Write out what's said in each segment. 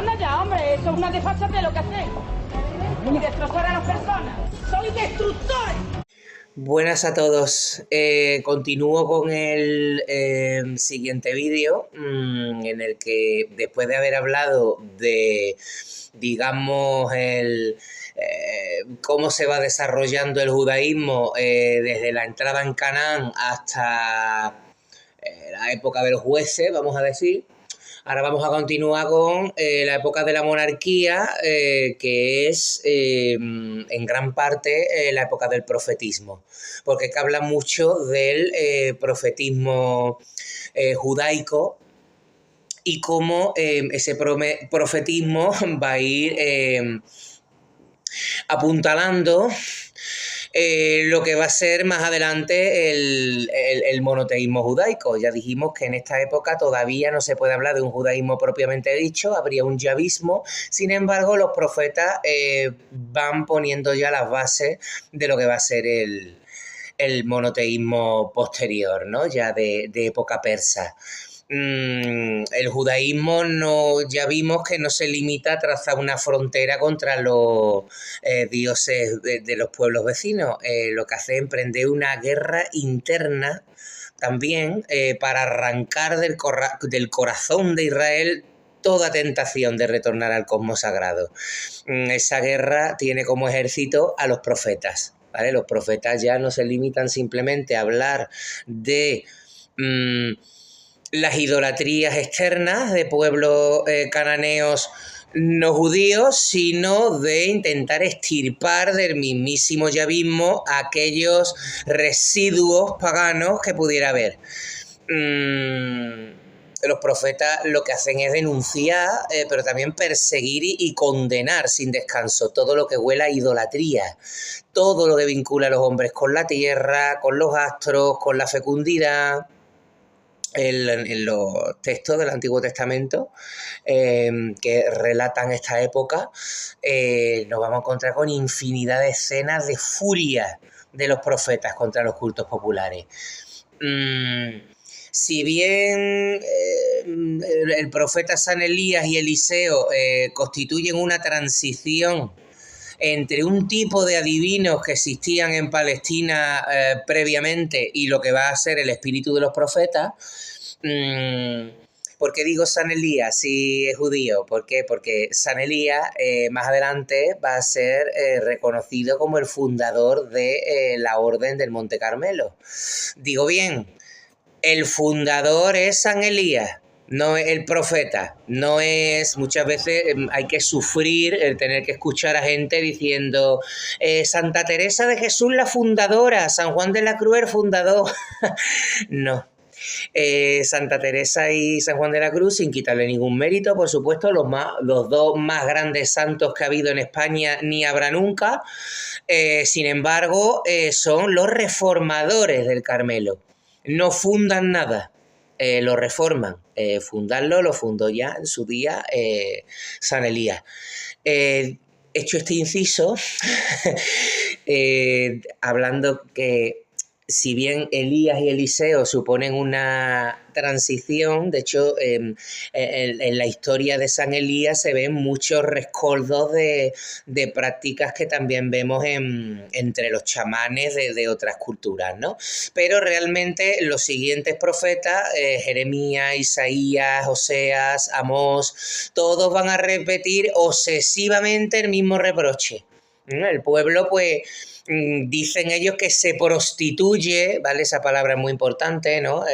Anda ya, hombre, eso es una desfachatez lo que hacéis. Y destrozar a las personas. ¡Sois destructores! Buenas a todos. Continúo con el siguiente vídeo en el que, después de haber hablado de, digamos, cómo se va desarrollando el judaísmo desde la entrada en Canaán hasta la época de los jueces, vamos a decir. Ahora vamos a continuar con la época de la monarquía, que es en gran parte la época del profetismo, porque que habla mucho del profetismo judaico y cómo ese profetismo va a ir apuntalando lo que va a ser más adelante el monoteísmo judaico. Ya dijimos que en esta época todavía no se puede hablar de un judaísmo propiamente dicho, habría un yavismo. Sin embargo, los profetas van poniendo ya las bases de lo que va a ser el monoteísmo posterior, ¿no? Ya de época persa. El judaísmo ya vimos que no se limita a trazar una frontera contra los dioses de los pueblos vecinos. Lo que hace es emprender una guerra interna también para arrancar del corazón de Israel toda tentación de retornar al cosmos sagrado. Esa guerra tiene como ejército a los profetas, ¿vale? Los profetas ya no se limitan simplemente a hablar de las idolatrías externas de pueblos cananeos no judíos, sino de intentar extirpar del mismísimo yavismo aquellos residuos paganos que pudiera haber. Los profetas lo que hacen es denunciar, pero también perseguir y condenar sin descanso todo lo que huela a idolatría, todo lo que vincula a los hombres con la tierra, con los astros, con la fecundidad. En los textos del Antiguo Testamento que relatan esta época, nos vamos a encontrar con infinidad de escenas de furia de los profetas contra los cultos populares. Si bien el profeta San Elías y Eliseo constituyen una transición entre un tipo de adivinos que existían en Palestina previamente y lo que va a ser el espíritu de los profetas. ¿Por qué digo San Elías si es judío? ¿Por qué? Porque San Elías más adelante va a ser reconocido como el fundador de la Orden del Monte Carmelo. Digo bien, el fundador es San Elías, no es el profeta. No es, muchas veces hay que sufrir el tener que escuchar a gente diciendo Santa Teresa de Jesús la fundadora, San Juan de la Cruz el fundador. No. Santa Teresa y San Juan de la Cruz, sin quitarle ningún mérito, por supuesto, los dos más grandes santos que ha habido en España ni habrá nunca. Sin embargo, son los reformadores del Carmelo. No fundan nada, lo reforman. Fundarlo lo fundó ya en su día San Elías. Hecho este inciso, hablando que si bien Elías y Eliseo suponen una transición, de hecho en la historia de San Elías se ven muchos rescoldos de prácticas que también vemos entre los chamanes de otras culturas, ¿no? Pero realmente los siguientes profetas, Jeremías, Isaías, Oseas, Amós, todos van a repetir obsesivamente el mismo reproche. El pueblo, pues, dicen ellos que se prostituye, ¿vale? Esa palabra es muy importante, ¿no?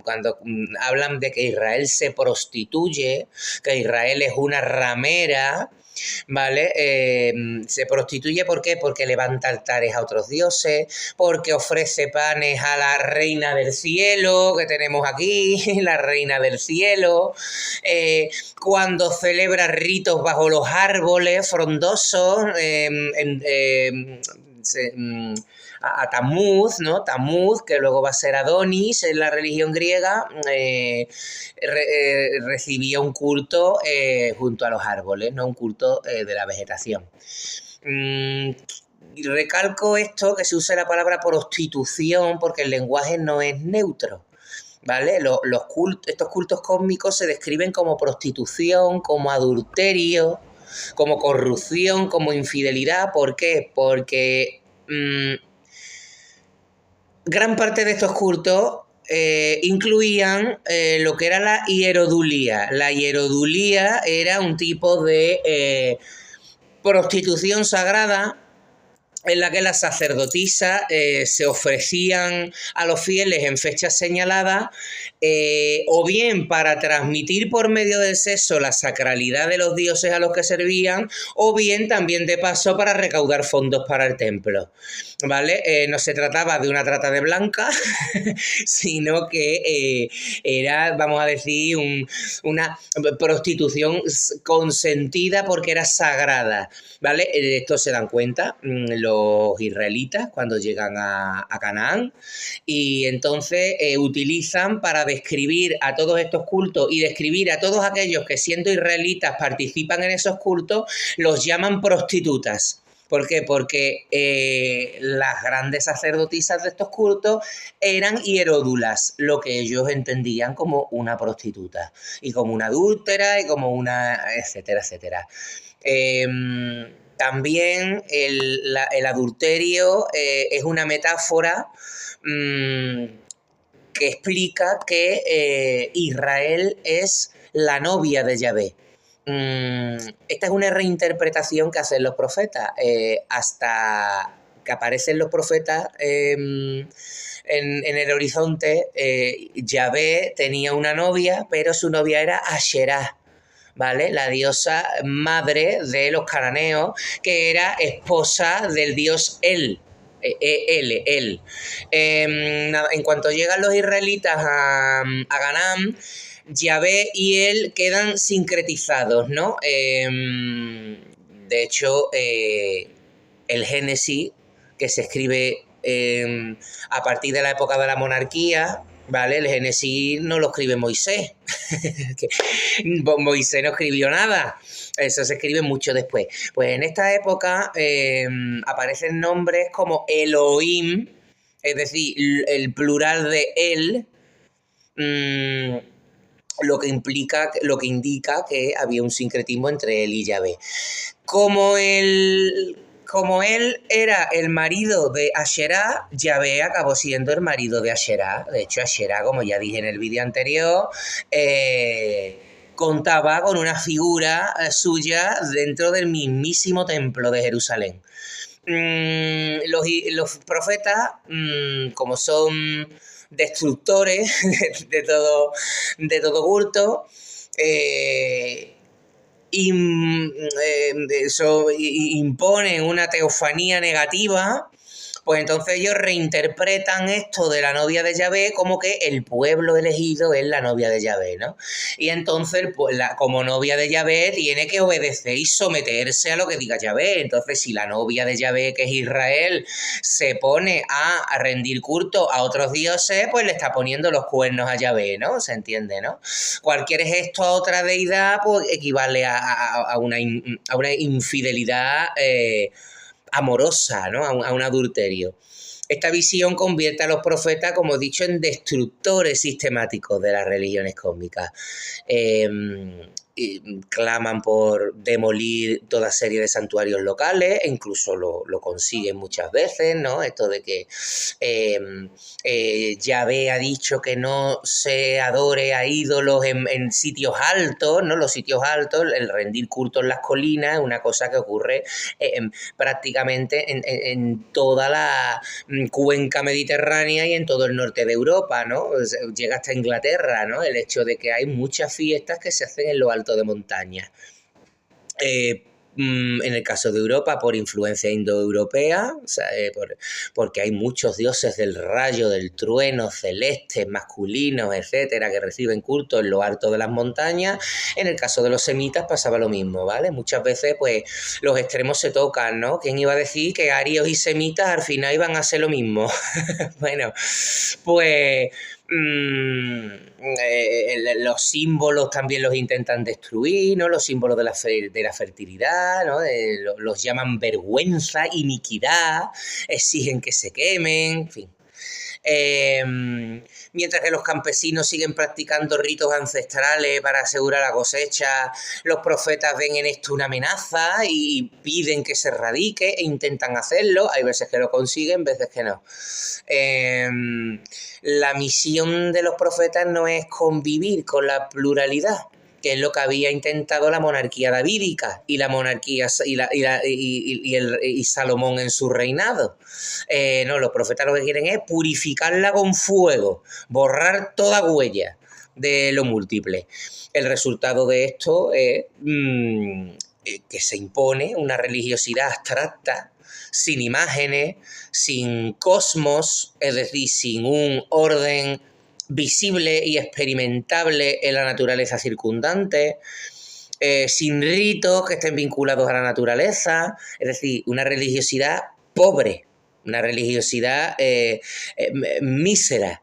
Cuando hablan de que Israel se prostituye, que Israel es una ramera, ¿vale? Se prostituye, ¿por qué? Porque levanta altares a otros dioses, porque ofrece panes a la reina del cielo, que tenemos aquí, la reina del cielo, cuando celebra ritos bajo los árboles frondosos, a Tamuz, ¿no? Tamuz, que luego va a ser Adonis en la religión griega, recibía un culto junto a los árboles, no un culto de la vegetación. Recalco esto, que se usa la palabra prostitución, porque el lenguaje no es neutro. ¿vale? Estos cultos cósmicos se describen como prostitución, como adulterio, como corrupción, como infidelidad. ¿Por qué? Porque gran parte de estos cultos incluían lo que era la hierodulía. La hierodulía era un tipo de prostitución sagrada en la que las sacerdotisas se ofrecían a los fieles en fechas señaladas, o bien para transmitir por medio del sexo la sacralidad de los dioses a los que servían, o bien también de paso para recaudar fondos para el templo, ¿vale? No se trataba de una trata de blanca, sino que era, vamos a decir, una prostitución consentida porque era sagrada, ¿vale? Esto se dan cuenta los israelitas cuando llegan a Canaán, y entonces utilizan para describir a todos estos cultos y describir a todos aquellos que siendo israelitas participan en esos cultos, los llaman prostitutas. ¿Por qué? Porque las grandes sacerdotisas de estos cultos eran hieródulas, lo que ellos entendían como una prostituta, y como una adúltera, y como una etcétera, etcétera. También el adulterio es una metáfora que explica que Israel es la novia de Yahvé. Esta es una reinterpretación que hacen los profetas. Hasta que aparecen los profetas en el horizonte, Yahvé tenía una novia, pero su novia era Asherá, ¿vale? La diosa madre de los cananeos, que era esposa del dios El. En cuanto llegan los israelitas a Canaán, Yahvé y él quedan sincretizados, ¿no? De hecho, el Génesis, que se escribe a partir de la época de la monarquía, ¿vale? El Génesis no lo escribe Moisés. Moisés no escribió nada. Eso se escribe mucho después. Pues en esta época aparecen nombres como Elohim, es decir, el plural de él, lo que indica que había un sincretismo entre él y Yahvé. Como él era el marido de Asherá, Yahvé acabó siendo el marido de Asherá. De hecho, Asherá, como ya dije en el vídeo anterior, contaba con una figura suya dentro del mismísimo templo de Jerusalén. Los profetas, como son destructores de todo culto, imponen una teofanía negativa, pues entonces ellos reinterpretan esto de la novia de Yahvé como que el pueblo elegido es la novia de Yahvé, ¿no? Y entonces, pues, como novia de Yahvé, tiene que obedecer y someterse a lo que diga Yahvé. Entonces, si la novia de Yahvé, que es Israel, se pone a rendir culto a otros dioses, pues le está poniendo los cuernos a Yahvé, ¿no? ¿Se entiende, no? Cualquier gesto a otra deidad, pues equivale a una infidelidad amorosa, ¿no? A un adulterio. Esta visión convierte a los profetas, como he dicho, en destructores sistemáticos de las religiones cósmicas. Claman por demolir toda serie de santuarios locales, e incluso lo consiguen muchas veces, ¿no? Esto de que Yahvé ha dicho que no se adore a ídolos en sitios altos, ¿no? Los sitios altos, el rendir culto en las colinas, es una cosa que ocurre prácticamente en toda la cuenca mediterránea y en todo el norte de Europa, ¿no? Llega hasta Inglaterra, ¿no? El hecho de que hay muchas fiestas que se hacen en lo alto de montaña. En el caso de Europa, por influencia indoeuropea, o sea, porque hay muchos dioses del rayo, del trueno, celestes, masculinos, etcétera, que reciben culto en lo alto de las montañas. En el caso de los semitas pasaba lo mismo, ¿vale? Muchas veces, pues, los extremos se tocan, ¿no? ¿Quién iba a decir que arios y semitas al final iban a hacer lo mismo? Bueno, pues los símbolos también los intentan destruir, ¿no? Los símbolos de la fertilidad, ¿no? Los llaman vergüenza, iniquidad, exigen que se quemen, en fin. Mientras que los campesinos siguen practicando ritos ancestrales para asegurar la cosecha, los profetas ven en esto una amenaza y piden que se erradique e intentan hacerlo. Hay veces que lo consiguen, veces que no. La misión de los profetas no es convivir con la pluralidad, que es lo que había intentado la monarquía davídica y la monarquía y Salomón en su reinado. No, los profetas lo que quieren es purificarla con fuego, borrar toda huella de lo múltiple. El resultado de esto es que se impone una religiosidad abstracta, sin imágenes, sin cosmos, es decir, sin un orden visible y experimentable en la naturaleza circundante, sin ritos que estén vinculados a la naturaleza, es decir, una religiosidad pobre, una religiosidad mísera.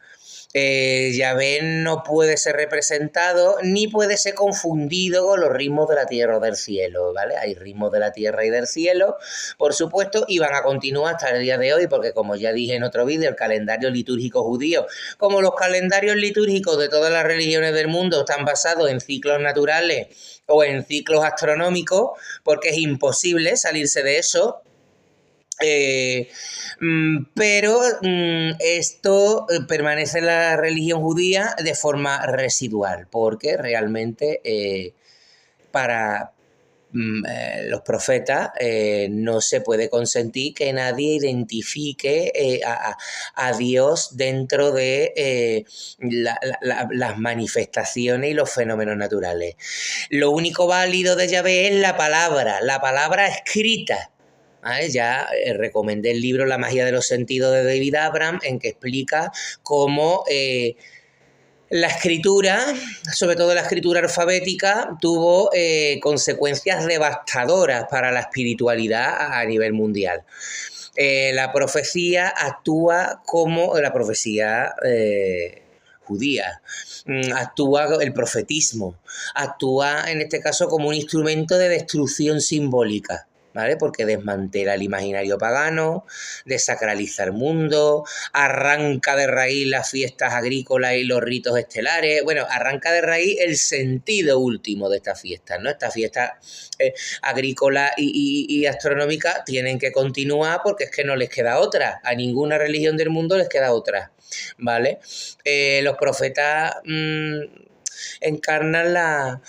Yahvé no puede ser representado ni puede ser confundido con los ritmos de la tierra o del cielo, ¿vale? Hay ritmos de la tierra y del cielo, por supuesto, y van a continuar hasta el día de hoy, porque como ya dije en otro vídeo, el calendario litúrgico judío, como los calendarios litúrgicos de todas las religiones del mundo, están basados en ciclos naturales o en ciclos astronómicos, porque es imposible salirse de eso. Pero esto permanece en la religión judía de forma residual, porque realmente para los profetas no se puede consentir que nadie identifique a Dios dentro de las manifestaciones y los fenómenos naturales. Lo único válido de Yahvé es la palabra escrita. ¿Vale? Ya recomendé el libro La magia de los sentidos de David Abraham, en que explica cómo la escritura, sobre todo la escritura alfabética, tuvo consecuencias devastadoras para la espiritualidad a nivel mundial. La profecía actúa como la profecía judía, actúa el profetismo, actúa en este caso como un instrumento de destrucción simbólica, ¿vale? Porque desmantela el imaginario pagano, desacraliza el mundo, arranca de raíz las fiestas agrícolas y los ritos estelares. Bueno, arranca de raíz el sentido último de estas fiestas, ¿no? Estas fiestas agrícolas y astronómicas tienen que continuar porque es que no les queda otra. A ninguna religión del mundo les queda otra, ¿vale? Los profetas encarnan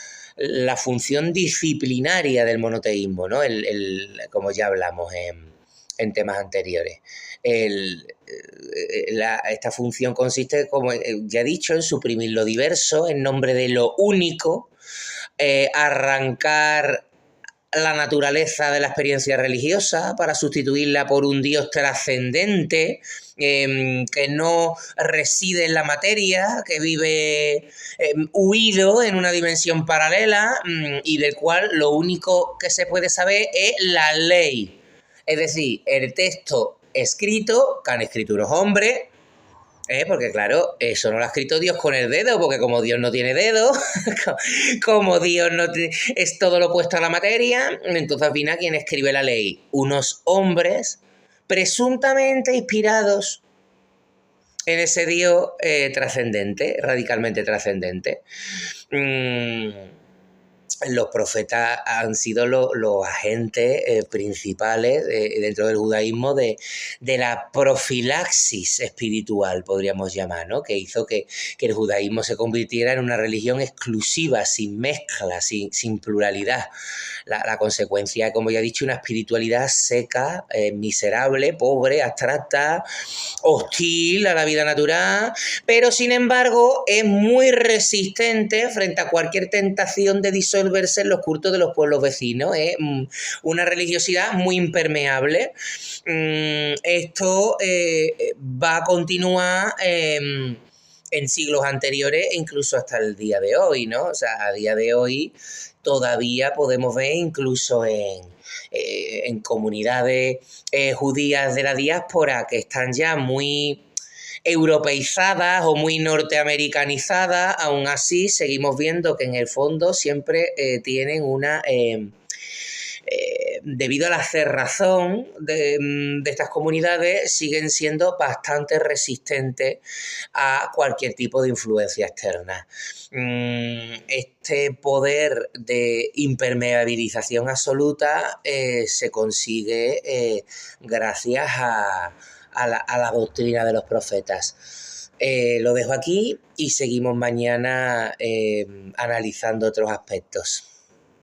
la función disciplinaria del monoteísmo, ¿no? Como ya hablamos en temas anteriores. Esta función consiste, como ya he dicho, en suprimir lo diverso en nombre de lo único, arrancar la naturaleza de la experiencia religiosa para sustituirla por un Dios trascendente que no reside en la materia, que vive huido en una dimensión paralela y del cual lo único que se puede saber es la ley, es decir, el texto escrito que han escrito unos hombres. Porque claro, eso no lo ha escrito Dios con el dedo, porque como Dios no tiene dedo, como Dios no es todo lo opuesto a la materia, entonces al final, ¿quién escribe la ley? Unos hombres presuntamente inspirados en ese Dios trascendente, radicalmente trascendente. Los profetas han sido los agentes principales dentro del judaísmo de la profilaxis espiritual, podríamos llamar, ¿no? Que hizo que el judaísmo se convirtiera en una religión exclusiva, sin mezcla, sin pluralidad. La consecuencia, como ya he dicho, una espiritualidad seca, miserable, pobre, abstracta, hostil a la vida natural, pero sin embargo es muy resistente frente a cualquier tentación de disolverse en los cultos de los pueblos vecinos. Es una religiosidad muy impermeable. Esto va a continuar en siglos anteriores e incluso hasta el día de hoy, ¿no? O sea, a día de hoy todavía podemos ver incluso en comunidades judías de la diáspora que están ya muy europeizadas o muy norteamericanizadas, aún así seguimos viendo que en el fondo siempre tienen una debido a la cerrazón de estas comunidades, siguen siendo bastante resistentes a cualquier tipo de influencia externa. Este poder de impermeabilización absoluta se consigue gracias a la doctrina de los profetas. Lo dejo aquí y seguimos mañana analizando otros aspectos.